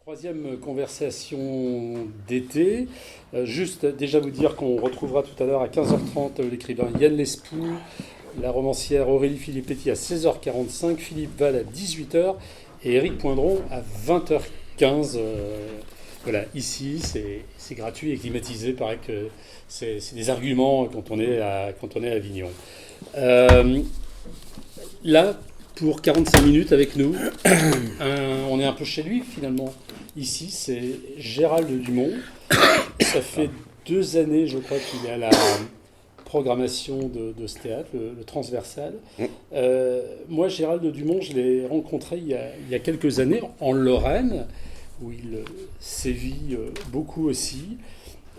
Troisième conversation d'été. Juste déjà vous dire qu'on retrouvera tout à l'heure à 15h30 l'écrivain Yann Lespoux, la romancière Aurélie Filippetti à 16h45, Philippe Val à 18h et Éric Poindron à 20h15. Voilà, ici c'est gratuit et climatisé. Paraît que c'est des arguments quand on est à Avignon. Euh, Là, pour 45 minutes avec nous, on est un peu chez lui finalement. Ici, c'est Gérald Dumont. Ça fait 2 années, je crois, qu'il est à la programmation de ce théâtre, le Transversal. Moi, Gérald Dumont, je l'ai rencontré il y a quelques années en Lorraine, où il sévit beaucoup aussi.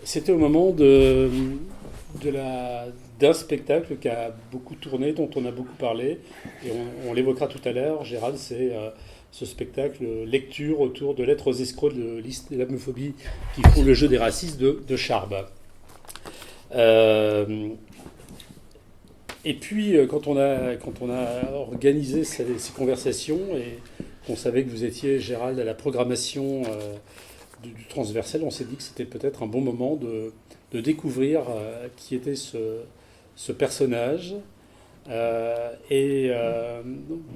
C'était au moment d'un spectacle qui a beaucoup tourné, dont on a beaucoup parlé, et on l'évoquera tout à l'heure. Gérald, c'est ce spectacle lecture autour de Lettres aux escrocs de l'islamophobie qui font le jeu des racistes de Charb. Et puis, quand on a organisé ces conversations et qu'on savait que vous étiez, Gérald, à la programmation du Transversal, on s'est dit que c'était peut-être un bon moment de découvrir qui était ce personnage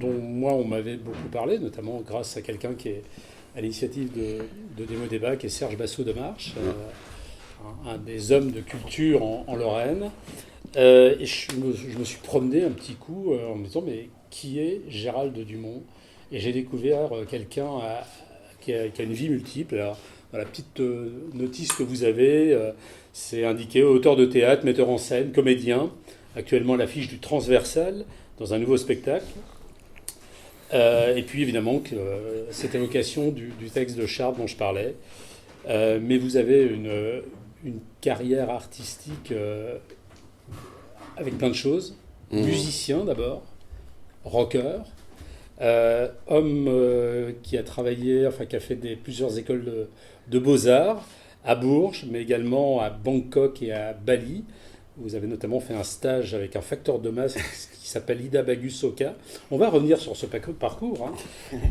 dont moi on m'avait beaucoup parlé, notamment grâce à quelqu'un qui est à l'initiative de Démo Débat, qui est Serge Bassot de Marche, un des hommes de culture en Lorraine. Et je me suis promené un petit coup en me disant mais qui est Gérald Dumont? Et j'ai découvert quelqu'un qui a une vie multiple. Alors, dans la petite notice que vous avez, c'est indiqué auteur de théâtre, metteur en scène, comédien, actuellement à l'affiche du Transversal dans un nouveau spectacle. Et puis évidemment cette évocation du texte de Charb dont je parlais. Mais vous avez une carrière artistique avec plein de choses. Musicien d'abord, rocker, homme qui a travaillé, enfin qui a fait plusieurs écoles de beaux-arts à Bourges, mais également à Bangkok et à Bali. Vous avez notamment fait un stage avec un facteur de masse qui s'appelle Ida Bagusoka. On va revenir sur ce parcours,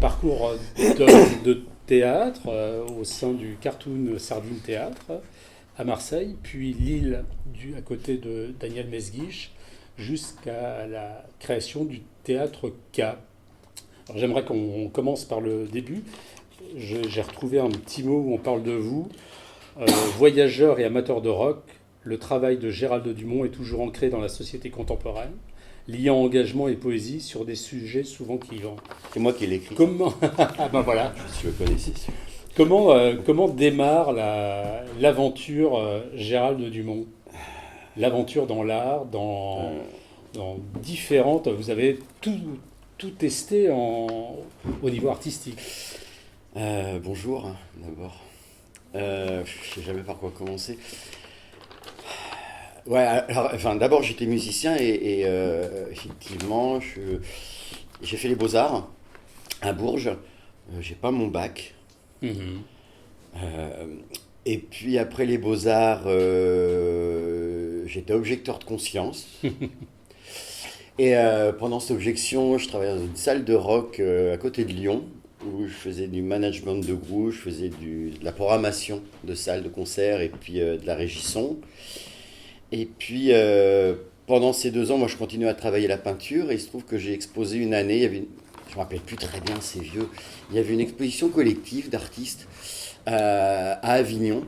parcours de théâtre au sein du Cartoon Sardine Théâtre à Marseille, puis Lille à côté de Daniel Mesguich, jusqu'à la création du Théâtre K. Alors j'aimerais qu'on commence par le début. J'ai retrouvé un petit mot où on parle de vous. Voyageur et amateur de rock, le travail de Gérald Dumont est toujours ancré dans la société contemporaine, liant engagement et poésie sur des sujets souvent clivants. C'est moi qui l'ai écrit. Comment Ah ben voilà. Je le connaissais. Comment démarre l'aventure Gérald Dumont? L'aventure dans l'art, dans différentes... Vous avez tout testé au niveau artistique. Bonjour, d'abord. Je ne sais jamais par quoi commencer. Ouais, alors, enfin, d'abord j'étais musicien et effectivement j'ai fait les beaux-arts à Bourges. J'ai pas mon bac. Et puis après les beaux-arts, j'étais objecteur de conscience. Et pendant cette objection, je travaillais dans une salle de rock à côté de Lyon, où je faisais du management de groupe, je faisais de la programmation de salles de concert et puis de la régie son. Et puis pendant ces 2 ans, moi je continuais à travailler la peinture et il se trouve que j'ai exposé une année, je ne me rappelle plus très bien, c'est vieux, il y avait une exposition collective d'artistes à Avignon.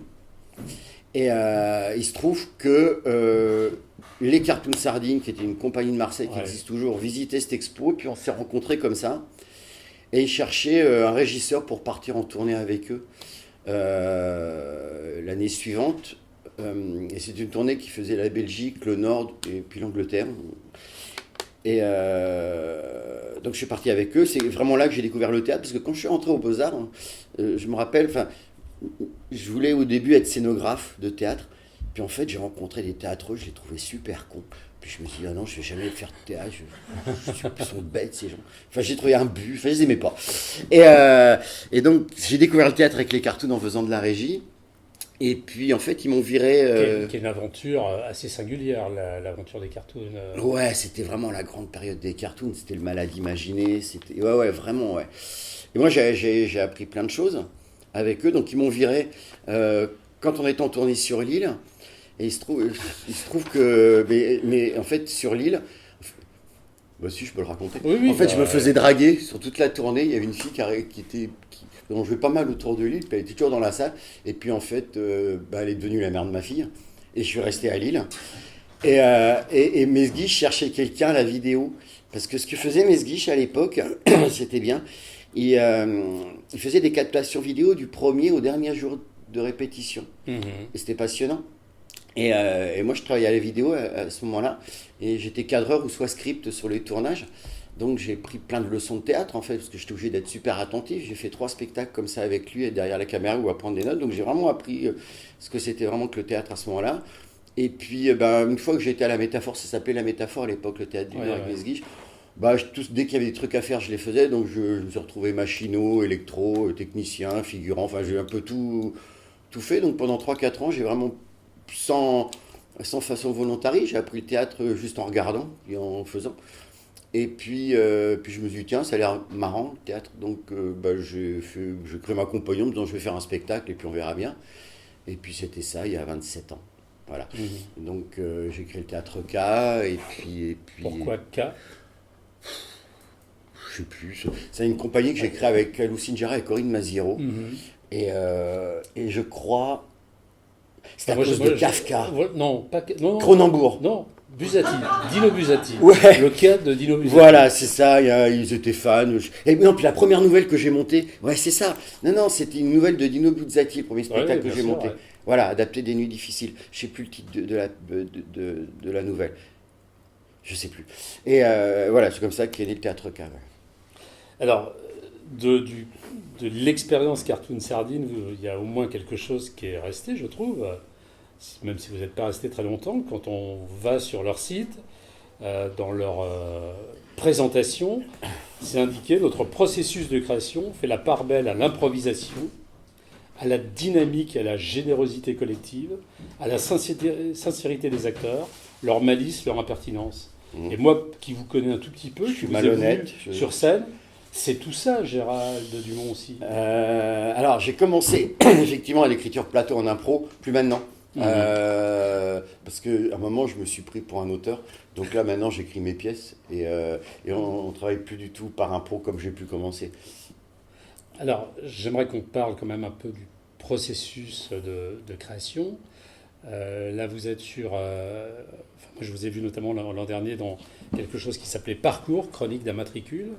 Et il se trouve que les Cartoon Sardines, qui était une compagnie de Marseille qui existe toujours, visitaient cette expo, puis on s'est rencontrés comme ça. Et ils cherchaient un régisseur pour partir en tournée avec eux l'année suivante. Et c'est une tournée qui faisait la Belgique, le Nord et puis l'Angleterre. Et donc je suis parti avec eux. C'est vraiment là que j'ai découvert le théâtre, parce que quand je suis rentré aux Beaux-Arts, je me rappelle, je voulais au début être scénographe de théâtre. Puis en fait, j'ai rencontré des théâtreux, je les trouvais super cons. Puis je me suis dit, ah non, je vais jamais faire de théâtre, ils sont bêtes ces gens. Enfin, j'ai trouvé un but, je les aimais pas. Et donc, j'ai découvert le théâtre avec les cartoons en faisant de la régie. Et puis, en fait, ils m'ont viré... Qui est une aventure assez singulière, l'aventure des cartoons. Ouais, c'était vraiment la grande période des cartoons. C'était le malade imaginé. Ouais, vraiment, ouais. Et moi, j'ai appris plein de choses. avec eux. Donc ils m'ont viré quand on était en tournée sur l'île. Et il se trouve que, mais en fait, sur l'île, bah si, je peux le raconter. Oui, oui, En fait, bah, je me faisais draguer sur toute la tournée. Il y avait une fille dont je jouais pas mal autour de l'île, puis elle était toujours dans la salle. Et puis en fait, elle est devenue la mère de ma fille. Et je suis resté à Lille. Et Mesguich cherchait quelqu'un à la vidéo. Parce que ce que faisait Mesguich à l'époque, c'était bien. Il faisait des captations vidéo du premier au dernier jour de répétition. mhm. Et c'était passionnant. Et moi, je travaillais à la vidéo à ce moment-là. Et j'étais cadreur ou soit script sur les tournages. Donc, j'ai pris plein de leçons de théâtre, en fait, parce que j'étais obligé d'être super attentif. J'ai fait 3 spectacles comme ça avec lui, derrière la caméra ou à prendre des notes. Donc, j'ai vraiment appris ce que c'était vraiment que le théâtre à ce moment-là. Et puis, une fois que j'étais à la Métaphore, ça s'appelait la Métaphore à l'époque, le théâtre du Nord avec Mesguich. Dès qu'il y avait des trucs à faire, je les faisais. Donc, je me suis retrouvé machinot, électro, technicien, figurant. Enfin, j'ai un peu tout fait. Donc, pendant 3-4 ans, j'ai vraiment sans façon volontariste, j'ai appris le théâtre juste en regardant et en faisant. Et puis je me suis dit, tiens, ça a l'air marrant le théâtre. Donc j'ai créé ma compagnon en me disant, je vais faire un spectacle et puis on verra bien. Et puis c'était ça il y a 27 ans. Voilà. Mhm. Donc j'ai créé le théâtre K et puis Pourquoi K? je sais plus. C'est une compagnie que j'ai créée avec Lucine Gérard et Corinne Maziro. Mhm. Et je crois. C'était à Moi, cause de Kafka. Non, pas non, Cronenbourg. non, Buzzati, Dino Buzzati. Ouais. Le cas de Dino Buzzati. Voilà, c'est ça, ils étaient fans. Et non, puis la première nouvelle que j'ai montée, ouais, c'est ça. Non, c'était une nouvelle de Dino Buzzati, le premier spectacle que bien j'ai sûr, monté. ouais. Voilà, adapté des nuits difficiles. Je sais plus le titre de la nouvelle. Je sais plus. Et voilà, c'est comme ça qu'est né le Théâtre K. Ouais. Alors, de l'expérience Cartoon Sardine, il y a au moins quelque chose qui est resté, je trouve. Même si vous n'êtes pas resté très longtemps, quand on va sur leur site, dans leur présentation, c'est indiqué notre processus de création fait la part belle à l'improvisation, à la dynamique et à la générosité collective, à la sincérité des acteurs, leur malice, leur impertinence. Et moi, qui vous connais un tout petit peu, qui vous ai vu sur scène, c'est tout ça, Gérald Dumont aussi. Alors, j'ai commencé effectivement à l'écriture plateau en impro, plus maintenant. Parce qu'à un moment, je me suis pris pour un auteur. Donc là, maintenant, j'écris mes pièces et on ne travaille plus du tout par impro comme j'ai pu commencer. Alors, j'aimerais qu'on parle quand même un peu du processus de création. Là, vous êtes sur... moi, je vous ai vu notamment l'an dernier dans quelque chose qui s'appelait Parcours, chronique d'un matricule.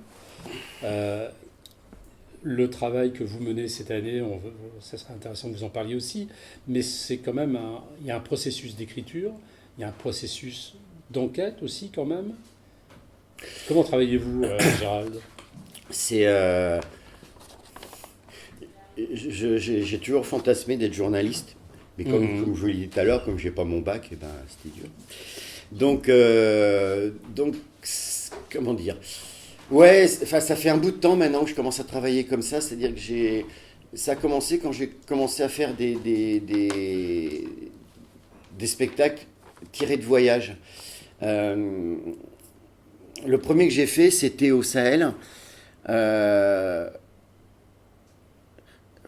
Le travail que vous menez cette année, ça serait intéressant que vous en parliez aussi, mais c'est quand même il y a un processus d'écriture, il y a un processus d'enquête aussi quand même. Comment travaillez-vous, Gérald? J'ai toujours fantasmé d'être journaliste, mais comme je vous l'ai dit tout à l'heure, comme je n'ai pas mon bac, c'était dur. Donc, comment dire? Ouais, ça fait un bout de temps maintenant que je commence à travailler comme ça, c'est-à-dire que ça a commencé quand j'ai commencé à faire des spectacles tirés de voyages. Le premier que j'ai fait, c'était au Sahel.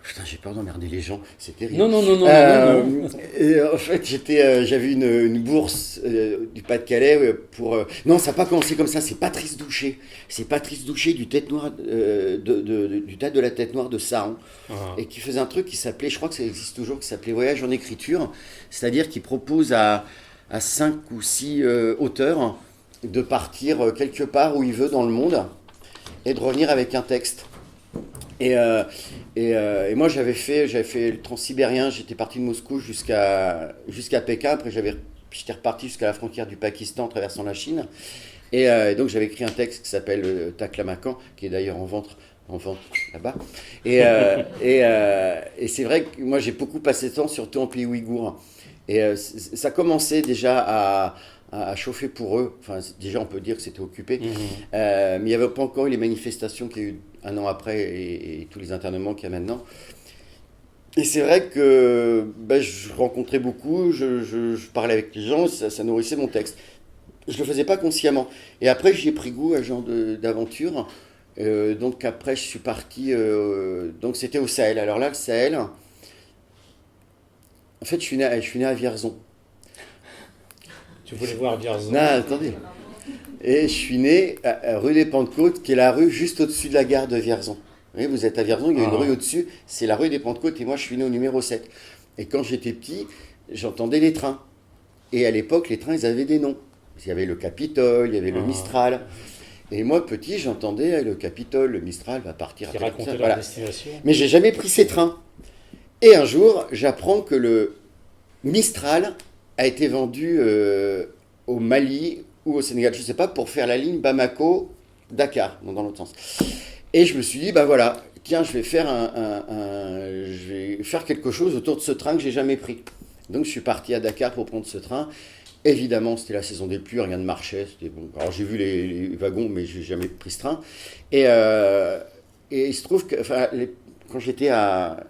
Putain, j'ai peur d'emmerder les gens, c'est terrible. Non. En fait, j'avais une bourse du Pas-de-Calais pour... Non, ça n'a pas commencé comme ça, c'est Patrice Douchet. C'est Patrice Douchet du Théâtre de la Tête Noire de Saran. Et qui faisait un truc qui s'appelait, je crois que ça existe toujours, qui s'appelait Voyage en écriture. C'est-à-dire qu'il propose à 5 ou 6 auteurs de partir quelque part où il veut dans le monde et de revenir avec un texte. Et moi, j'avais fait le transsibérien, j'étais parti de Moscou jusqu'à Pékin, après j'étais reparti jusqu'à la frontière du Pakistan en traversant la Chine. Et donc j'avais écrit un texte qui s'appelle Taklamakan, qui est d'ailleurs en vente là-bas. Et c'est vrai que moi j'ai beaucoup passé de temps, surtout en pays ouïghour. Et ça commençait déjà à chauffer pour eux. Enfin, déjà, on peut dire que c'était occupé. Mais il n'y avait pas encore eu les manifestations qu'il y a eu un an après et tous les internements qu'il y a maintenant. Et c'est vrai que je rencontrais beaucoup, je parlais avec les gens, ça nourrissait mon texte. Je ne le faisais pas consciemment. Et après, j'y ai pris goût à ce genre d'aventure. Donc après, je suis parti. Donc c'était au Sahel. Alors là, le Sahel, en fait, je suis né à Vierzon. Tu voulais voir Vierzon. Non, attendez. Et je suis né à rue des Pentecôtes, qui est la rue juste au-dessus de la gare de Vierzon. Vous voyez, vous êtes à Vierzon, il y a une rue au-dessus, c'est la rue des Pentecôtes, et moi je suis né au numéro 7. Et quand j'étais petit, j'entendais les trains. Et à l'époque, les trains, ils avaient des noms. Il y avait le Capitole, il y avait le Mistral. Et moi, petit, j'entendais le Capitole, le Mistral va partir Qui à tel racontait point. leur Voilà. destination. Mais j'ai jamais pris ces trains. Et un jour, j'apprends que le Mistral a été vendu au Mali ou au Sénégal, je ne sais pas, pour faire la ligne Bamako-Dakar, non, dans l'autre sens. Et je me suis dit, bah voilà, tiens, je vais faire je vais faire quelque chose autour de ce train que j'ai jamais pris. Donc je suis parti à Dakar pour prendre ce train. Évidemment, c'était la saison des pluies, rien ne marchait. C'était bon. Alors j'ai vu les wagons, mais j'ai jamais pris ce train. Et il se trouve que, enfin, quand j'étais à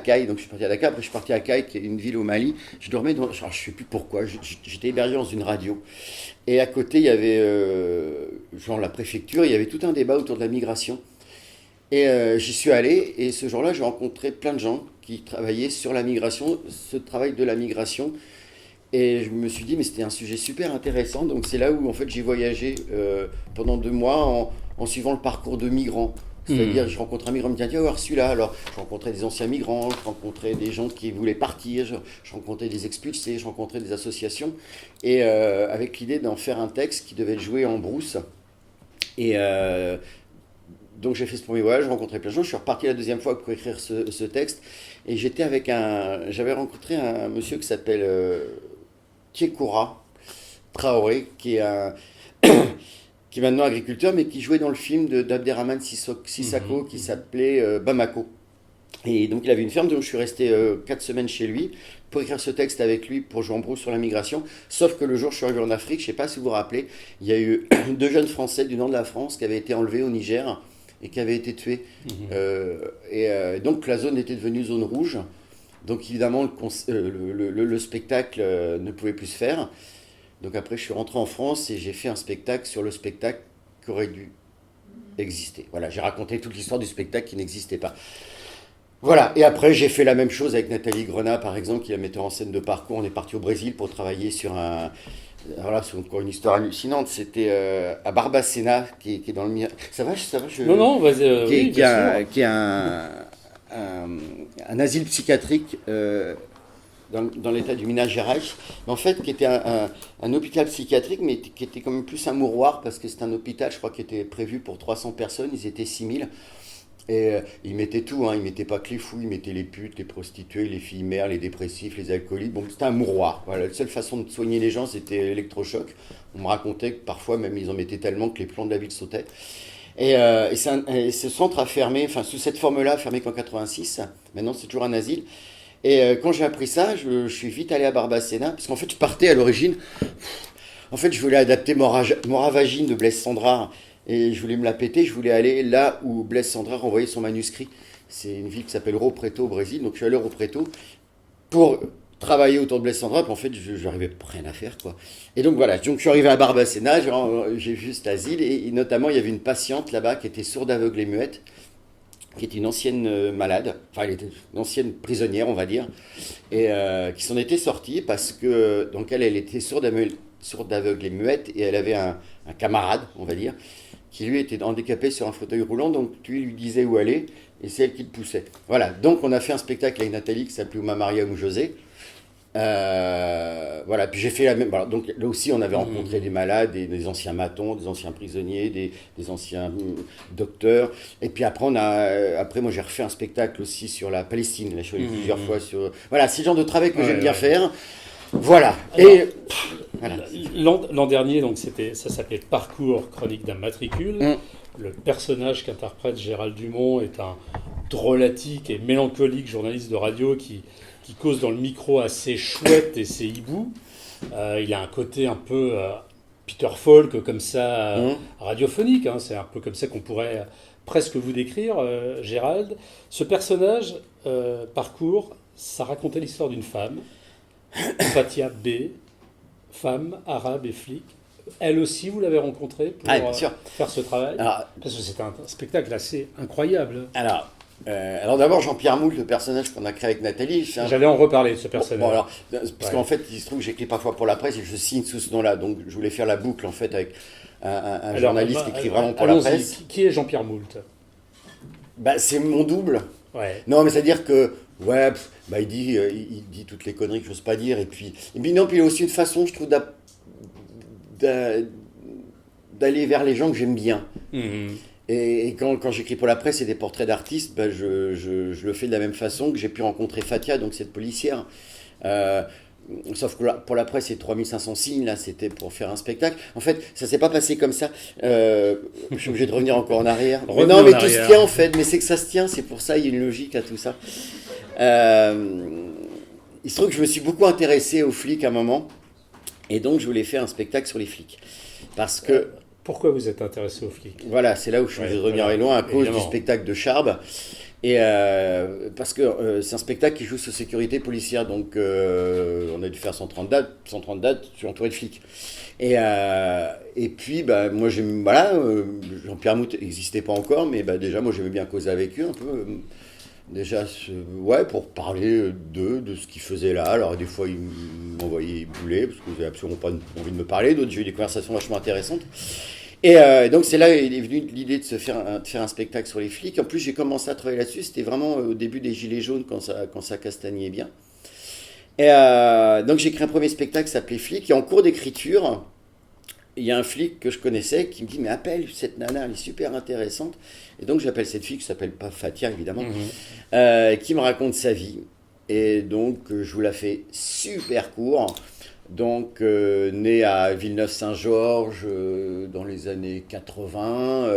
Caille, donc je suis parti à Dakar, après je suis parti à Caille, qui est une ville au Mali. Je dormais dans, je ne sais plus pourquoi, j'étais hébergé dans une radio. Et à côté, il y avait, genre la préfecture, il y avait tout un débat autour de la migration. Et j'y suis allé, et ce jour-là, j'ai rencontré plein de gens qui travaillaient sur la migration, ce travail de la migration. Et je me suis dit, mais c'était un sujet super intéressant. Donc c'est là où, en fait, j'ai voyagé pendant 2 mois en suivant le parcours de migrants. C'est-à-dire, je rencontrais un migrant, il me dit, tiens, voir celui-là. Alors, je rencontrais des anciens migrants, je rencontrais des gens qui voulaient partir, je rencontrais des expulsés, je rencontrais des associations. Et avec l'idée d'en faire un texte qui devait être joué en brousse. Et donc, j'ai fait ce premier voyage, je rencontrais plein de gens. Je suis reparti la deuxième fois pour écrire ce texte. Et j'avais rencontré un monsieur qui s'appelle Tchekoura Traoré, qui est maintenant agriculteur, mais qui jouait dans le film d'Abderrahmane Sissako qui s'appelait Bamako. Et donc il avait une ferme, donc je suis resté 4 semaines chez lui pour écrire ce texte avec lui pour jouer en brousse sur la migration. Sauf que le jour où je suis arrivé en Afrique, je ne sais pas si vous vous rappelez, il y a eu 2 jeunes Français du nord de la France qui avaient été enlevés au Niger et qui avaient été tués. Donc la zone était devenue zone rouge. Donc évidemment le spectacle ne pouvait plus se faire. Donc après, je suis rentré en France et j'ai fait un spectacle sur le spectacle qui aurait dû exister. Voilà, j'ai raconté toute l'histoire du spectacle qui n'existait pas. Voilà, et après, j'ai fait la même chose avec Nathalie Grenat, par exemple, qui est la metteur en scène de parcours. On est parti au Brésil pour travailler sur un... Alors là, c'est encore une histoire hallucinante. C'était à Barbacena, qui est dans le... Ça va Non, vas-y. Qui est un asile psychiatrique dans l'état du Minas Gerais, mais en fait qui était un hôpital psychiatrique, mais qui était quand même plus un mouroir, parce que c'est un hôpital, je crois, qui était prévu pour 300 personnes, ils étaient 6000, et ils mettaient tout, hein, ils mettaient pas que les fous, ils mettaient les putes, les prostituées, les filles mères, les dépressifs, les alcooliques, bon, c'était un mouroir. Voilà, la seule façon de soigner les gens, c'était l'électrochoc. On me racontait que parfois, même, ils en mettaient tellement que les plombs de la ville sautaient. Et ce centre a fermé, enfin, sous cette forme-là, a fermé qu'en 86, maintenant c'est toujours un asile. Et quand j'ai appris ça, je suis vite allé à Barbacena, parce qu'en fait, je partais à l'origine. En fait, je voulais adapter Moravagine de Blaise Cendrars, et je voulais me la péter. Je voulais aller là où Blaise Cendrars envoyait son manuscrit. C'est une ville qui s'appelle Rio Preto au Brésil, donc je suis allé à Rio Preto pour travailler autour de Blaise Cendrars, puis en fait, je n'arrivais rien à faire, quoi. Et donc voilà, donc je suis arrivé à Barbacena, j'ai vu cet asile, et notamment, il y avait une patiente là-bas qui était sourde, aveugle et muette, qui était une ancienne malade, enfin elle était une ancienne prisonnière, on va dire, et qui s'en était sortie parce que, donc elle était sourde, aveugle et muette, et elle avait un camarade, on va dire, qui lui était handicapé sur un fauteuil roulant, donc lui disait où aller, et c'est elle qui le poussait. Voilà, donc on a fait un spectacle avec Nathalie qui s'appelait Ouma Maria ou José. Voilà, puis j'ai fait la même. Voilà, donc là aussi, on avait rencontré des malades, des anciens matons, des anciens prisonniers, des anciens docteurs. Et puis après, après, moi, j'ai refait un spectacle aussi sur la Palestine. Là, je suis allé plusieurs fois sur. Voilà, c'est le genre de travail que j'aime bien faire. Voilà. Alors, et voilà. L'an dernier, donc ça s'appelait Parcours, chronique d'un matricule. Le personnage qu'interprète Gérald Dumont est un drôlatique et mélancolique journaliste de radio qui cause dans le micro assez chouette et c'est hibou. Il a un côté un peu Peter Falk, comme ça, radiophonique. Hein. C'est un peu comme ça qu'on pourrait presque vous décrire, Gérald. Ce personnage, Parcours, ça racontait l'histoire d'une femme, Fatia B., femme, arabe et flic. Elle aussi, vous l'avez rencontrée pour Ah, bien sûr. faire ce travail? Alors, Parce que c'est un spectacle assez incroyable. alors d'abord, Jean-Pierre Moult, le personnage qu'on a créé avec Nathalie. J'allais en reparler de ce personnage. Bon, alors, parce Ouais. qu'en fait, il se trouve que j'écris parfois pour la presse et je signe sous ce nom-là. Donc, je voulais faire la boucle, en fait, avec un journaliste qui écrit vraiment pour la allons-y. presse. Qui est Jean-Pierre Moult? Bah, c'est mon double. Ouais. Non, mais c'est-à-dire que, ouais, il dit toutes les conneries que j'ose pas dire. Non, puis il a aussi une façon, je trouve, d'a- d'aller vers les gens que j'aime bien. Mhm. Et quand j'écris pour la presse et des portraits d'artistes, je le fais de la même façon que j'ai pu rencontrer Fatia, donc cette policière. Euh, Sauf que pour la presse, c'est 3500 signes, là, c'était pour faire un spectacle. En fait, ça s'est pas passé comme ça. Je suis obligé de revenir encore en arrière. Revenons non, mais en tout se arrière. tient, en fait. Mais c'est que ça se tient, c'est pour ça, il y a une logique à tout ça. Il se trouve que je me suis beaucoup intéressé aux flics à un moment. Et donc, je voulais faire un spectacle sur les flics. Parce que, Pourquoi vous êtes intéressé aux flics? voilà, c'est là où je suis obligé de revenir loin à cause évidemment. du spectacle de Charb. Et parce que c'est un spectacle qui joue sur sécurité policière, donc on a dû faire 130 dates, je suis entouré de flics. Et puis, moi, Jean-Pierre Moult n'existait pas encore, mais déjà, moi, j'aimais bien causer avec eux un peu. Déjà, pour parler d'eux, de ce qu'ils faisaient là. Alors, des fois, ils m'envoyaient bouler, parce qu'ils n'avaient absolument pas envie de me parler. D'autres, j'ai eu des conversations vachement intéressantes. Et donc c'est là il est venu l'idée de faire un spectacle sur les flics. En plus j'ai commencé à travailler là-dessus, c'était vraiment au début des Gilets jaunes quand ça castagnait bien. Et donc j'ai créé un premier spectacle qui s'appelait Flic. Et en cours d'écriture, il y a un flic que je connaissais qui me dit mais appelle cette nana, elle est super intéressante. Et donc j'appelle cette fille qui s'appelle pas Fatia évidemment, qui me raconte sa vie. Et donc je vous la fais super court. Donc, né à Villeneuve-Saint-Georges dans les années 80,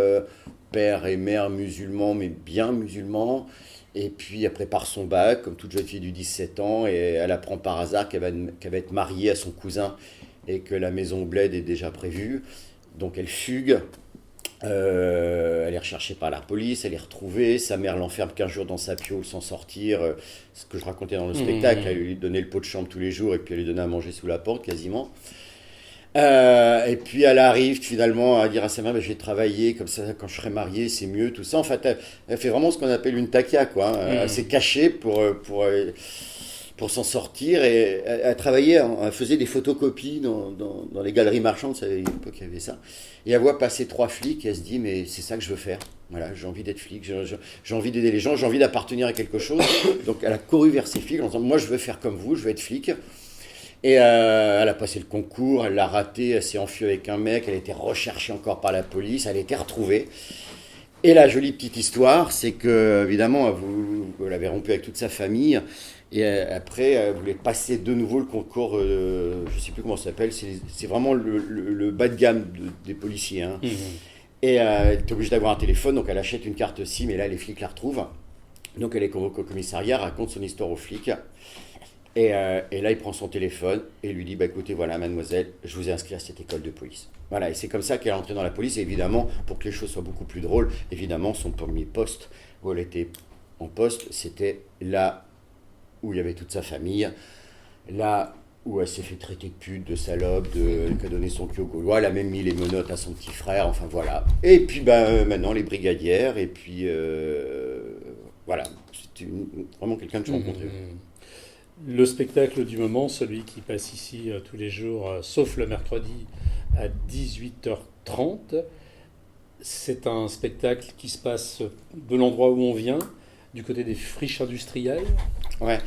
père et mère musulmans, mais bien musulmans. Et puis, elle prépare son bac, comme toute jeune fille du 17 ans, et elle apprend par hasard qu'elle va être mariée à son cousin et que la maison au bled est déjà prévue. Donc, elle fugue. Elle est recherchée par la police, elle est retrouvée, sa mère l'enferme 15 jours dans sa piole sans sortir, ce que je racontais dans le spectacle, elle lui donnait le pot de chambre tous les jours et puis elle lui donnait à manger sous la porte quasiment. Et puis elle arrive finalement à dire à sa mère, je vais travailler, comme ça quand je serai mariée c'est mieux, tout ça. En fait, elle fait vraiment ce qu'on appelle une taquia, quoi. Elle s'est cachée pour s'en sortir et elle travaillait, elle faisait des photocopies dans les galeries marchandes, à l'époque il y avait ça. Et elle voit passer 3 flics et elle se dit mais c'est ça que je veux faire. Voilà, j'ai envie d'être flic, j'ai envie d'aider les gens, j'ai envie d'appartenir à quelque chose. Donc elle a couru vers ses flics en disant moi je veux faire comme vous, je veux être flic. Et elle a passé le concours, elle l'a raté, elle s'est enfuie avec un mec, elle a été recherchée encore par la police, elle a été retrouvée. Et la jolie petite histoire, c'est que évidemment vous l'avez rompu avec toute sa famille. Et après, elle voulait passer de nouveau le concours, je ne sais plus comment ça s'appelle, c'est vraiment le bas de gamme des policiers. Hein. Et elle est obligée d'avoir un téléphone, donc elle achète une carte SIM, et là les flics la retrouvent. Donc elle est convoquée au commissariat, raconte son histoire aux flics. Et là, il prend son téléphone et lui dit écoutez, voilà, mademoiselle, je vous ai inscrit à cette école de police. Voilà, et c'est comme ça qu'elle est entrée dans la police. Et évidemment, pour que les choses soient beaucoup plus drôles, évidemment, son premier poste où elle était en poste, c'était là où il y avait toute sa famille, là où elle s'est fait traiter de pute, de salope, qui a donné son cul aux Gaulois, elle a même mis les menottes à son petit frère, enfin voilà. Et puis maintenant, les brigadières, et puis voilà, c'est vraiment quelqu'un que j'ai rencontré. Le spectacle du moment, celui qui passe ici tous les jours, sauf le mercredi à 18h30, c'est un spectacle qui se passe de l'endroit où on vient, du côté des friches industrielles, Ouais.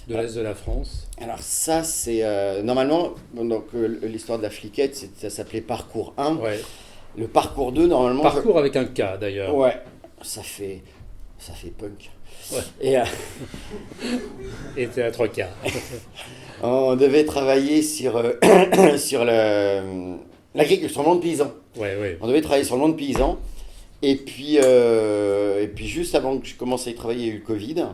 de l'Est de la France. Alors ça, c'est normalement, donc l'histoire de la fliquette, ça s'appelait Parcours 1. Ouais. Le Parcours 2, normalement... Parcours avec un K d'ailleurs. Ouais, ça fait punk. Ouais. Et théâtre K. On devait travailler sur sur l'agriculture, sur le monde paysan. Ouais. On devait travailler sur le monde paysan. Et puis juste avant que je commence à y travailler, il y a eu le Covid.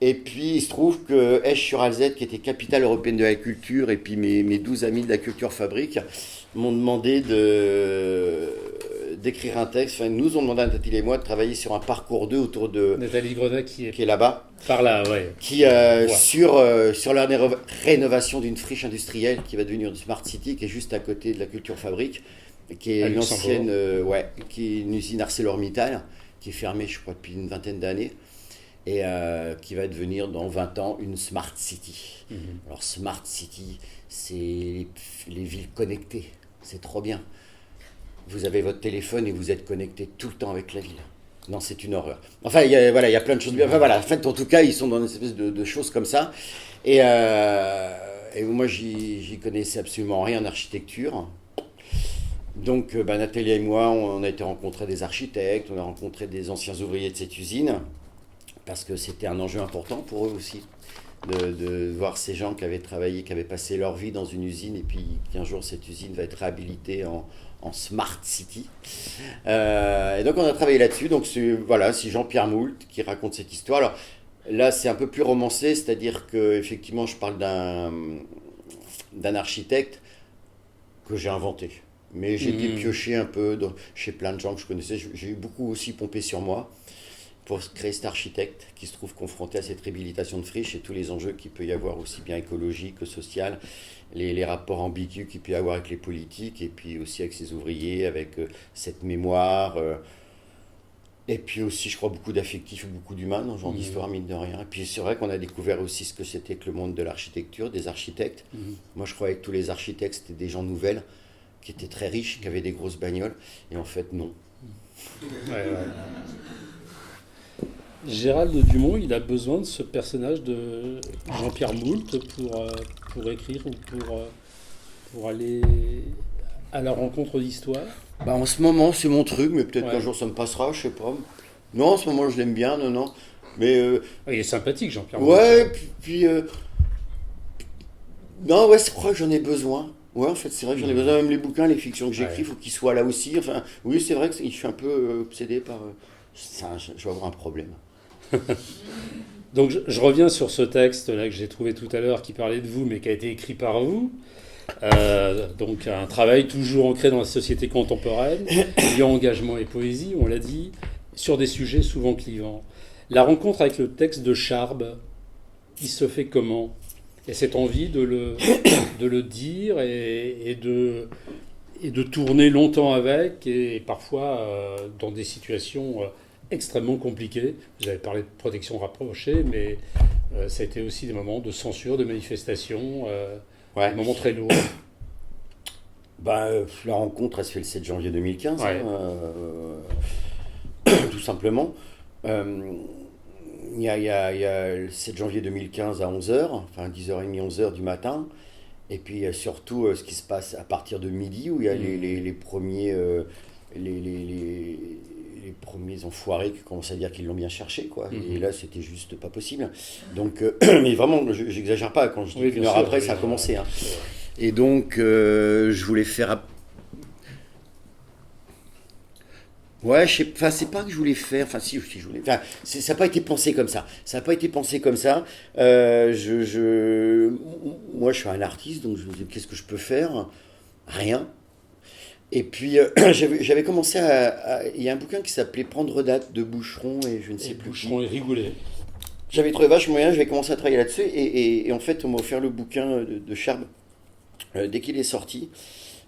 Et puis il se trouve que Esch-sur-Alzette, qui était capitale européenne de la culture, et puis mes 12 amis de la culture fabrique m'ont demandé d'écrire un texte. Enfin, nous, on demandé à Nathalie et moi de travailler sur un parcours 2 autour de... Nathalie Grenat qui qui est là-bas. par là, ouais. Sur la rénovation d'une friche industrielle qui va devenir une Smart City, qui est juste à côté de la Culture Fabrique, qui est une ancienne, qui est une usine ArcelorMittal, qui est fermée, je crois, depuis une vingtaine d'années, et qui va devenir dans 20 ans une Smart City. Alors Smart City, c'est les villes connectées, c'est trop bien. Vous avez votre téléphone et vous êtes connecté tout le temps avec la ville. Non, c'est une horreur. Enfin, il y a plein de choses bien. Enfin, voilà, en fait, en tout cas, ils sont dans une espèce de choses comme ça. Et moi, j'y connaissais absolument rien en architecture. Donc, Nathalie et moi, on a été rencontrer des architectes, on a rencontré des anciens ouvriers de cette usine, parce que c'était un enjeu important pour eux aussi, de voir ces gens qui avaient travaillé, qui avaient passé leur vie dans une usine, et puis qu'un jour, cette usine va être réhabilitée en Smart City. Et donc on a travaillé là-dessus. Donc c'est Jean-Pierre Moult qui raconte cette histoire. Alors là c'est un peu plus romancé, c'est-à-dire que effectivement je parle d'un architecte que j'ai inventé. Mais j'ai été pioché un peu chez plein de gens que je connaissais. J'ai eu beaucoup aussi pompé sur moi pour créer cet architecte qui se trouve confronté à cette réhabilitation de friche et tous les enjeux qu'il peut y avoir aussi bien écologiques que sociaux, les rapports ambigus qu'il peut y avoir avec les politiques et puis aussi avec ses ouvriers, avec cette mémoire. Et puis aussi, je crois, beaucoup d'affectifs et beaucoup d'humain dans ce genre d'histoire, mine de rien. Et puis c'est vrai qu'on a découvert aussi ce que c'était que le monde de l'architecture, des architectes. Moi, je croyais que tous les architectes, c'était des gens nouvelles, qui étaient très riches, qui avaient des grosses bagnoles. Et en fait, non. Ouais. Gérald Dumont, il a besoin de ce personnage de Jean-Pierre Moult pour écrire ou pour aller à la rencontre d'histoire. En ce moment, c'est mon truc, mais peut-être qu'un jour ça me passera, je sais pas. Non, en ce moment, je l'aime bien, non. Mais il est sympathique, Jean-Pierre Moult. Ouais, puis non, ouais, c'est vrai que j'en ai besoin. Ouais, en fait, c'est vrai que j'en ai besoin. Même les bouquins, les fictions que j'écris, il faut qu'ils soient là aussi. Enfin, oui, c'est vrai que je suis un peu obsédé par ça. Je vais avoir un problème. Donc je reviens sur ce texte là que j'ai trouvé tout à l'heure qui parlait de vous mais qui a été écrit par vous. Donc un travail toujours ancré dans la société contemporaine, liant engagement et poésie, on l'a dit, sur des sujets souvent clivants. La rencontre avec le texte de Charb, il se fait comment? Et cette envie de le dire et de tourner longtemps avec et parfois dans des situations extrêmement compliqué. Vous avez parlé de protection rapprochée, mais ça a été aussi des moments de censure, de manifestation, des moments très lourds. La rencontre, elle se fait le 7 janvier 2015, tout simplement. Il y a le 7 janvier 2015 à 11h, enfin 10h30, 11h du matin, et puis surtout ce qui se passe à partir de midi, où il y a les premiers... les premiers enfoirés qui commencent à dire qu'ils l'ont bien cherché, quoi. Et là, c'était juste pas possible. Donc, mais vraiment, j'exagère pas quand je dis qu'une heure après, ça a commencé. Hein. Et donc, je voulais faire... Ouais, c'est pas que je voulais faire... Enfin, si je voulais... Enfin, ça n'a pas été pensé comme ça. Ça n'a pas été pensé comme ça. Moi, je suis un artiste, donc je me dis, qu'est-ce que je peux faire? Rien. Et puis, j'avais commencé il y a un bouquin qui s'appelait Prendre date de Boucheron et je ne sais plus. Boucheron et Rigoulet. J'avais trouvé vachement bien, j'avais commencé à travailler là-dessus et en fait, on m'a offert le bouquin de Charb dès qu'il est sorti.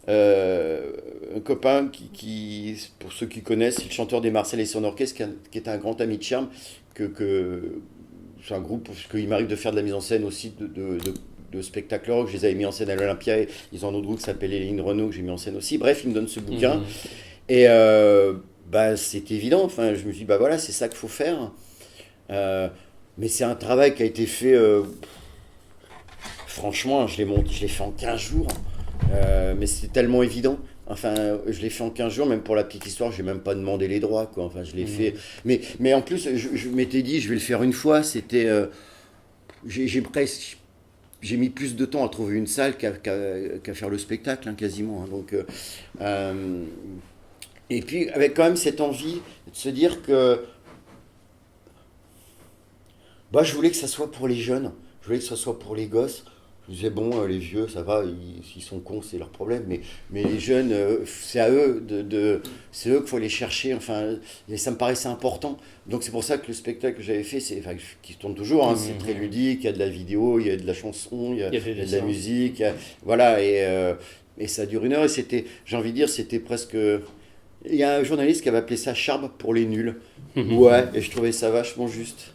Un copain qui, pour ceux qui connaissent, c'est le chanteur des Marseillais et son orchestre, qui est un grand ami de Charb, c'est un groupe, parce qu'il m'arrive de faire de la mise en scène aussi de spectacles rock. Je les avais mis en scène à l'Olympia et ils ont un autre groupe qui s'appelle Hélène Renaud que j'ai mis en scène aussi. Bref, il me donne ce bouquin et c'est évident. Enfin, je me dis voilà, c'est ça qu'il faut faire. Mais c'est un travail qui a été fait. Franchement, je l'ai fait en 15 jours. Mais c'était tellement évident. Enfin, je l'ai fait en 15 jours, même pour la petite histoire, je n'ai même pas demandé les droits, quoi. Enfin, je l'ai fait. Mais en plus, je m'étais dit, je vais le faire une fois. C'était. J'ai mis plus de temps à trouver une salle qu'à faire le spectacle, hein, quasiment. Hein. Donc, et puis, avec quand même cette envie de se dire que je voulais que ça soit pour les jeunes, je voulais que ça soit pour les gosses. Je disais, bon, les vieux, ça va, ils sont cons, c'est leur problème. Mais les jeunes, c'est à eux, c'est eux qu'il faut aller chercher. Enfin, et ça me paraissait important. Donc c'est pour ça que le spectacle que j'avais fait, enfin, qui tourne toujours, hein, c'est très ludique. Il y a de la vidéo, il y a de la chanson, il y a de la musique. Voilà, et ça dure 1 heure. Et c'était, j'ai envie de dire, c'était presque... Il y a un journaliste qui avait appelé ça Charme pour les nuls. Ouais, et je trouvais ça vachement juste.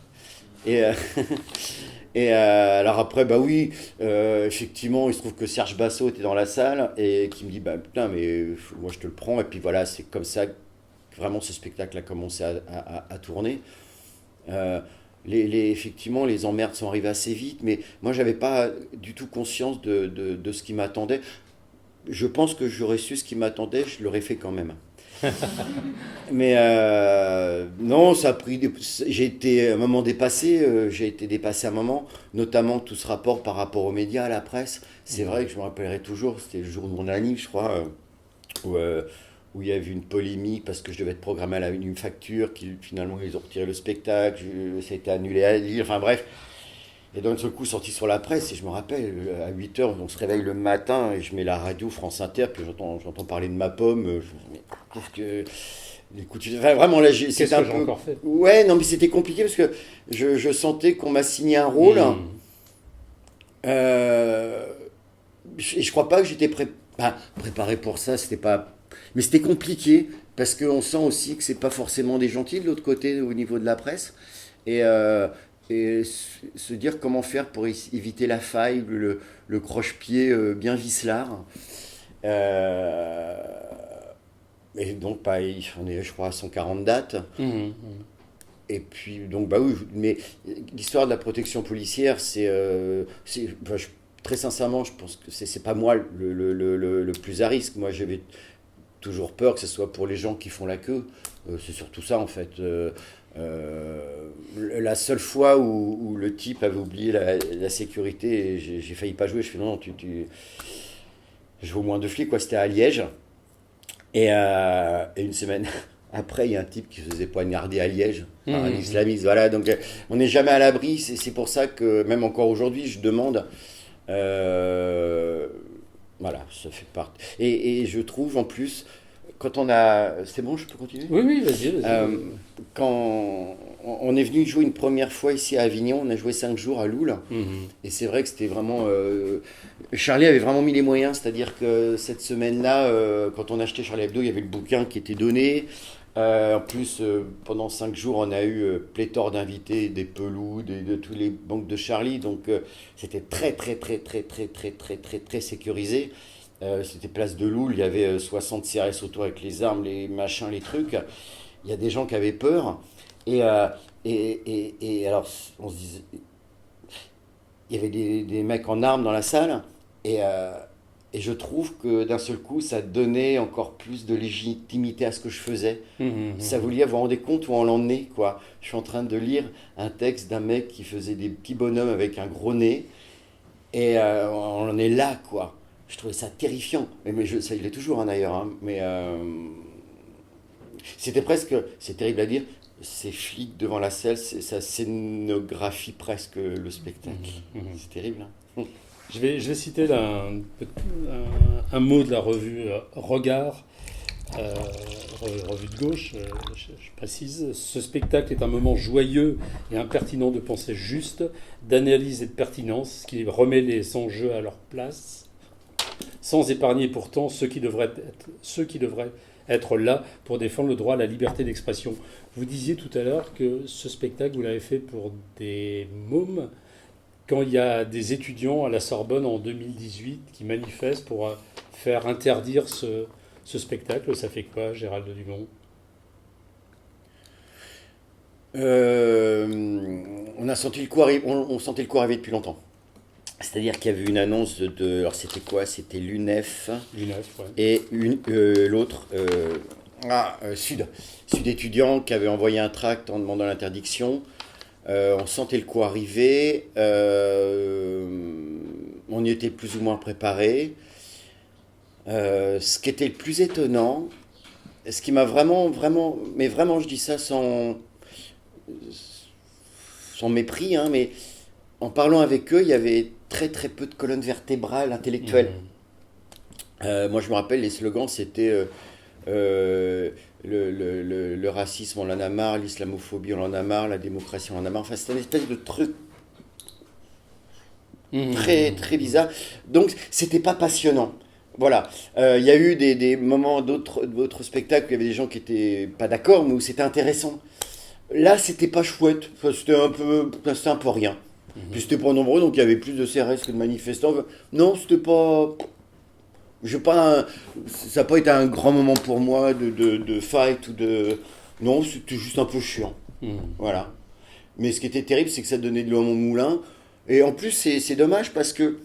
Et, alors après, bah oui, effectivement, il se trouve que Serge Bassot était dans la salle et qui me dit, bah putain, mais moi je te le prends. Et puis voilà, c'est comme ça que vraiment ce spectacle a commencé à tourner. Effectivement, les emmerdes sont arrivées assez vite, mais moi j'avais pas du tout conscience de ce qui m'attendait. Je pense que j'aurais su ce qui m'attendait, je l'aurais fait quand même. Mais non, ça a pris. J'ai été un moment dépassé, j'ai été dépassé un moment, notamment tout ce rapport par rapport aux médias, à la presse. C'est vrai que je me rappellerai toujours, c'était le jour de mon anniv, je crois, où il y a eu une polémique parce que je devais être programmé à une facture, qui finalement ils ont retiré le spectacle, ça a été annulé à lire, enfin bref. Et d'un seul coup, sorti sur la presse, et je me rappelle, à 8 h, on se réveille le matin, et je mets la radio France Inter, puis j'entends parler de ma pomme. Je me dis, mais qu'est-ce que. Écoute, enfin, vraiment, là, Qu'est-ce que j'ai encore fait? Ouais, non, mais c'était compliqué, parce que je sentais qu'on m'a signé un rôle. Et je crois pas que j'étais préparé pour ça, c'était pas. Mais c'était compliqué, parce qu'on sent aussi que c'est pas forcément des gentils de l'autre côté, au niveau de la presse. Et. Et se dire comment faire pour éviter la faille, le croche-pied bien vicelard. Et donc, pareil, on est, je crois, à 140 dates. Et puis, donc, bah oui, mais l'histoire de la protection policière, enfin, très sincèrement, je pense que c'est pas moi le plus à risque. Moi, j'avais toujours peur que ce soit pour les gens qui font la queue. C'est surtout ça, en fait. La seule fois où le type avait oublié la sécurité, et j'ai failli pas jouer, je fais non, je vaux moins de flics, quoi. C'était à Liège. Et 1 semaine après, il y a un type qui se faisait poignarder à Liège par un islamiste. Voilà, donc on n'est jamais à l'abri. C'est pour ça que même encore aujourd'hui, je demande. Voilà, ça fait partie. Et je trouve en plus, quand on a. C'est bon, je peux continuer? Oui, vas-y. Quand on est venu jouer une première fois ici à Avignon, on a joué 5 jours à Loul. Et c'est vrai que c'était vraiment. Charlie avait vraiment mis les moyens, c'est-à-dire que cette semaine-là, quand on a acheté Charlie Hebdo, il y avait le bouquin qui était donné. En plus, pendant 5 jours, on a eu pléthore d'invités, des Pelous, de tous les banques de Charlie. Donc, c'était très, très, très, très, très, très, très, très, très sécurisé. C'était place de Loul, il y avait 60 CRS autour avec les armes, les machins, les trucs. Il y a des gens qui avaient peur. Et alors, on se disait. Il y avait des mecs en armes dans la salle. Et je trouve que d'un seul coup, ça donnait encore plus de légitimité à ce que je faisais. Ça voulait, vous vous rendez compte où on en est, quoi. Je suis en train de lire un texte d'un mec qui faisait des petits bonhommes avec un gros nez. Et on en est là, quoi. Je trouvais ça terrifiant. Mais ça, il est toujours, hein, d'ailleurs. Hein. Mais c'était presque, c'est terrible à dire, ces flics devant la selle, ça scénographie presque le spectacle. C'est terrible. Hein. Je vais citer là un mot de la revue Regard, revue de gauche, je précise. Ce spectacle est un moment joyeux et impertinent de pensée juste, d'analyse et de pertinence, qui remet les enjeux à leur place, sans épargner pourtant ceux qui devraient être là pour défendre le droit à la liberté d'expression. Vous disiez tout à l'heure que ce spectacle, vous l'avez fait pour des mômes, quand il y a des étudiants à la Sorbonne en 2018 qui manifestent pour faire interdire ce spectacle. Ça fait quoi, Gérald Dumont? On a senti le coup arriver, on sentait le coup arriver depuis longtemps. C'est-à-dire qu'il y avait une annonce alors c'était quoi? C'était l'UNEF. L'UNEF, ouais. Et l'autre, Sud étudiant, qui avait envoyé un tract en demandant l'interdiction. On sentait le coup arriver. On y était plus ou moins préparé. Ce qui était le plus étonnant, ce qui m'a vraiment, vraiment, mais vraiment, je dis ça sans mépris, hein, mais en parlant avec eux, il y avait très très peu de colonne vertébrale intellectuelle. Moi, je me rappelle, les slogans, c'était le racisme, on en a marre, l'islamophobie, on en a marre, la démocratie, on en a marre. Enfin, c'était une espèce de truc très très bizarre. Donc, c'était pas passionnant. Voilà. Il y a eu des moments d'autres spectacles où il y avait des gens qui étaient pas d'accord, mais où c'était intéressant. Là, c'était pas chouette. Enfin, c'était un peu rien. Puis c'était pas nombreux, donc il y avait plus de CRS que de manifestants. Non, c'était pas. Ça n'a pas été un grand moment pour moi de fight ou de. Non, c'était juste un peu chiant. Voilà. Mais ce qui était terrible, c'est que ça donnait de l'eau à mon moulin. Et en plus, c'est dommage parce que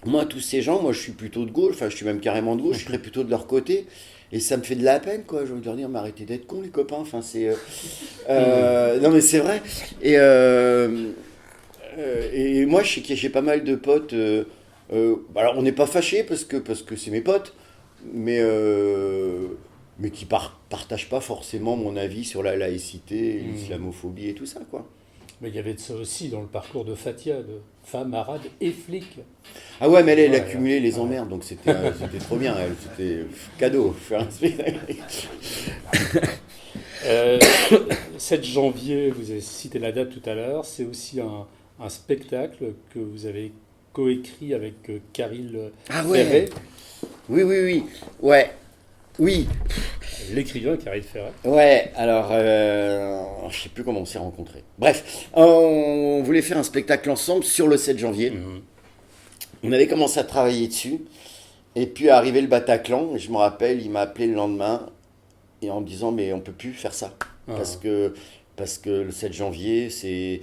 moi, tous ces gens, moi je suis plutôt de gauche, enfin je suis même carrément de gauche, je serais plutôt de leur côté. Et ça me fait de la peine, quoi. J'ai envie de leur dire, mais arrêtez d'être cons, les copains. Enfin, c'est. Non, mais c'est vrai. Et moi, je sais que j'ai pas mal de potes. Alors, on n'est pas fâchés parce que c'est mes potes, mais qui partagent pas forcément mon avis sur la laïcité, l'islamophobie et tout ça, quoi. Mais il y avait de ça aussi dans le parcours de Fatia, de femme arabe et flic. Ah ouais, mais elle accumulait les emmerdes, donc c'était trop bien. C'était cadeau. Faire un spectacle. 7 janvier, vous avez cité la date tout à l'heure, c'est aussi un spectacle que vous avez coécrit avec Caril Ferret. Oui. Ouais. Oui. L'écrivain Caril Ferret. Ouais, alors, je sais plus comment on s'est rencontrés. Bref, on voulait faire un spectacle ensemble sur le 7 janvier. On avait commencé à travailler dessus. Et puis, arrivé le Bataclan, je me rappelle, il m'a appelé le lendemain et en me disant, mais on peut plus faire ça. Parce que le 7 janvier, c'est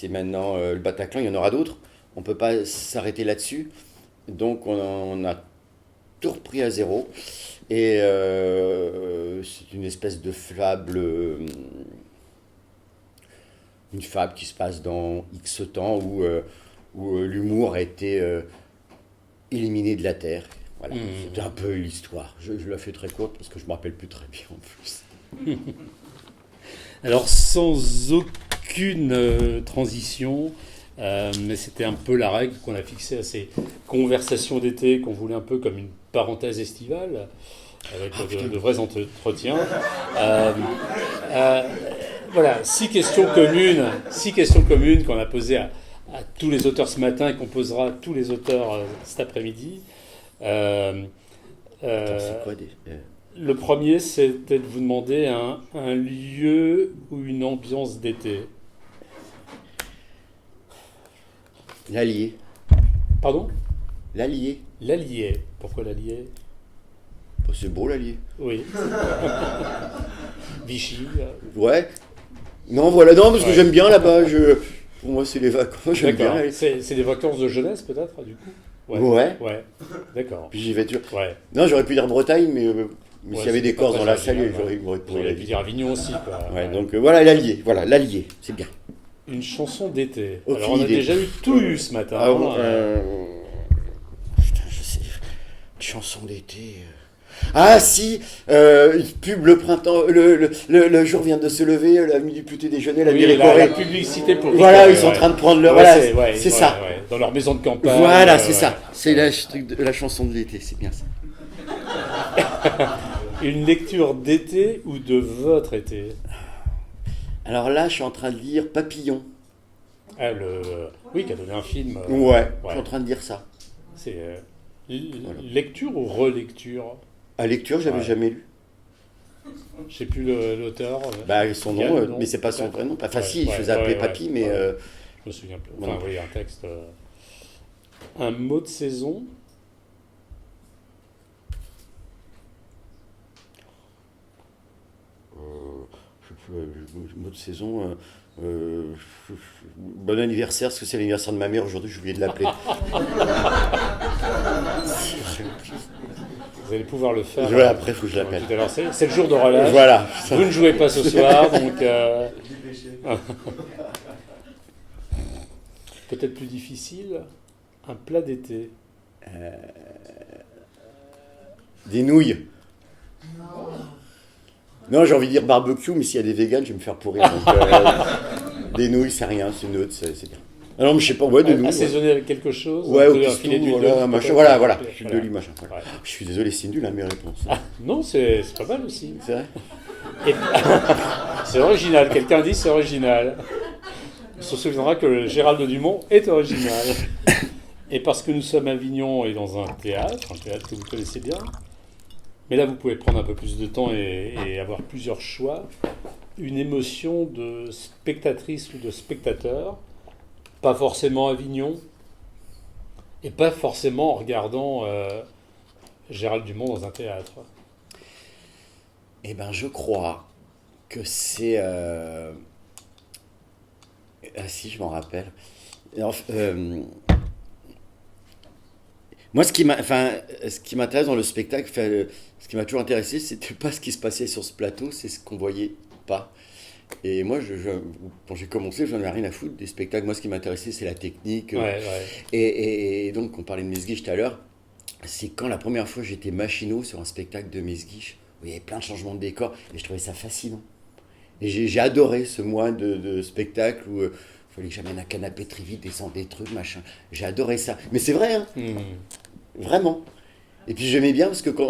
maintenant le Bataclan, il y en aura d'autres. On peut pas s'arrêter là-dessus. Donc, on a tout repris à zéro. Et c'est une espèce de fable, une fable qui se passe dans X temps où l'humour a été éliminé de la Terre. Voilà, c'est un peu l'histoire. Je la fais très courte parce que je ne me rappelle plus très bien en plus. Alors, sans aucune transition, mais c'était un peu la règle qu'on a fixée à ces conversations d'été, qu'on voulait un peu comme une parenthèse estivale, avec de vrais entretiens. Voilà, 6 questions communes qu'on a posées à tous les auteurs ce matin et qu'on posera à tous les auteurs cet après-midi. C'est quoi Le premier, c'était de vous demander un lieu ou une ambiance d'été. L'Allier. Pardon ? L'Allier. L'Allier. Pourquoi l'Allier ? C'est beau l'Allier. Oui. Vichy. Ouais. Non, voilà, non, parce que j'aime bien là-bas. Pour moi, c'est les vacances. J'aime bien. C'est des vacances de jeunesse, peut-être, du coup ? Ouais. D'accord. Puis j'y vais toujours. Ouais. Non, j'aurais pu dire Bretagne, mais s'il y avait des Corses dans la salle, j'aurais pu dire Avignon aussi, quoi. Ouais, donc voilà l'Allier. Voilà, l'Allier, c'est bien. Une chanson d'été. Aucune Alors, on a idée. déjà eu tout eu ce matin. Putain, je sais. Une chanson d'été. Ah si, pub le printemps, le jour vient de se lever, la nuit du petit déjeuner, la nuit la publicité pour. Voilà, ils sont en train de prendre leur. Voilà, c'est ça. Ouais. Dans leur maison de campagne. Voilà, c'est ça. C'est la chanson de l'été, c'est bien ça. Une lecture d'été ou de votre été ? Alors là, je suis en train de lire Papillon. Oui, qui a donné un film. Ouais, je suis en train de lire ça. C'est lecture ou relecture ? À lecture, j'avais jamais lu. Je sais plus l'auteur. Son nom, mais c'est pas son vrai nom. Enfin, si, il faisait appeler Papy, mais. Je me souviens plus. Enfin, oui, un texte. Un mot de saison. Mot de saison. Bon anniversaire, parce que c'est l'anniversaire de ma mère aujourd'hui, j'ai oublié de l'appeler. Vous allez pouvoir le faire. Ouais, après, il faut que je l'appelle. Tout à l'heure, c'est le jour de relâche. Voilà. Vous ne jouez pas ce soir, donc. Peut-être plus difficile, un plat d'été. Des nouilles. Non, j'ai envie de dire barbecue, mais s'il y a des véganes, je vais me faire pourrir. Donc, des nouilles, c'est rien, c'est neutre, c'est bien. Ah non, mais je sais pas, ouais, de nous. Assaisonné avec quelque chose. Ouais, un au peu un pistou, filet d'huile voilà, d'olive, machin, peut-être. voilà, huile d'olive, machin. Voilà. Ouais. Je suis désolé, c'est nul, hein, mes réponses. Ah, non, c'est pas mal aussi. C'est vrai? Et- c'est original, quelqu'un dit c'est original. On se souviendra que Gérald Dumont est original. Et parce que nous sommes à Avignon et dans un théâtre que vous connaissez bien, mais là vous pouvez prendre un peu plus de temps et avoir plusieurs choix, une émotion de spectatrice ou de spectateur, pas forcément Avignon, et pas forcément en regardant Gérald Dumont dans un théâtre. Eh ben, je crois que c'est... Ah si, je m'en rappelle. Alors, moi, ce qui m'intéresse dans le spectacle, ce qui m'a toujours intéressé, c'était pas ce qui se passait sur ce plateau, c'est ce qu'on voyait pas. Et moi, quand j'ai commencé, j'en ai rien à foutre des spectacles. Moi, ce qui m'intéressait, c'est la technique. Ouais. Et donc, on parlait de Mesguich tout à l'heure. C'est quand la première fois j'étais machinot sur un spectacle de Mesguich, où il y avait plein de changements de décor, et je trouvais ça fascinant. Et j'ai adoré ce mois de spectacle où il fallait que j'amène un canapé très vite, descendre des trucs, machin. J'ai adoré ça. Mais c'est vrai, hein, vraiment. Et puis j'aimais bien parce que quand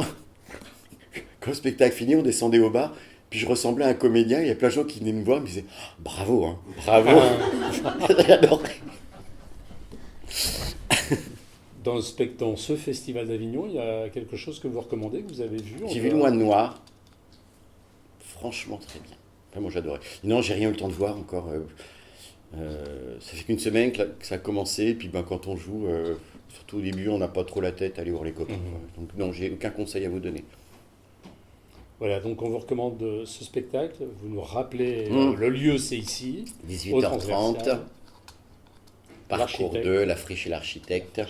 le spectacle fini, on descendait au bar, puis je ressemblais à un comédien, il y a plein de gens qui venaient me voir, et me disaient « Bravo, hein, bravo !» J'ai adoré. Dans ce festival d'Avignon, il y a quelque chose que vous recommandez, que vous avez vu? J'ai vu Le Moine Noir. Franchement, très bien. Vraiment, j'adorais. Non, j'ai rien eu le temps de voir encore. Ça fait qu'une semaine que ça a commencé. Puis quand on joue, surtout au début, on n'a pas trop la tête à aller voir les copains. Donc non, j'ai aucun conseil à vous donner. Voilà, donc on vous recommande ce spectacle. Vous nous rappelez, le lieu c'est ici. 18h30. Parcours 2, La Friche et l'Architecte.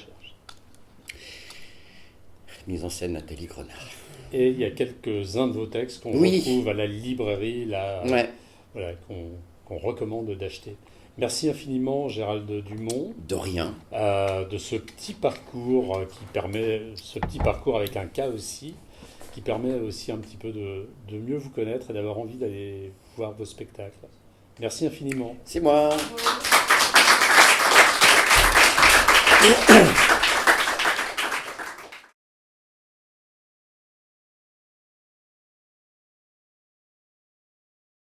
Mise en scène Nathalie Grenard. Et il y a quelques-uns de vos textes qu'on retrouve à la librairie, voilà, qu'on recommande d'acheter. Merci infiniment Gérald Dumont. De rien. De ce petit parcours ce petit parcours avec un K aussi, qui permet aussi un petit peu de mieux vous connaître et d'avoir envie d'aller voir vos spectacles. Merci infiniment. C'est moi.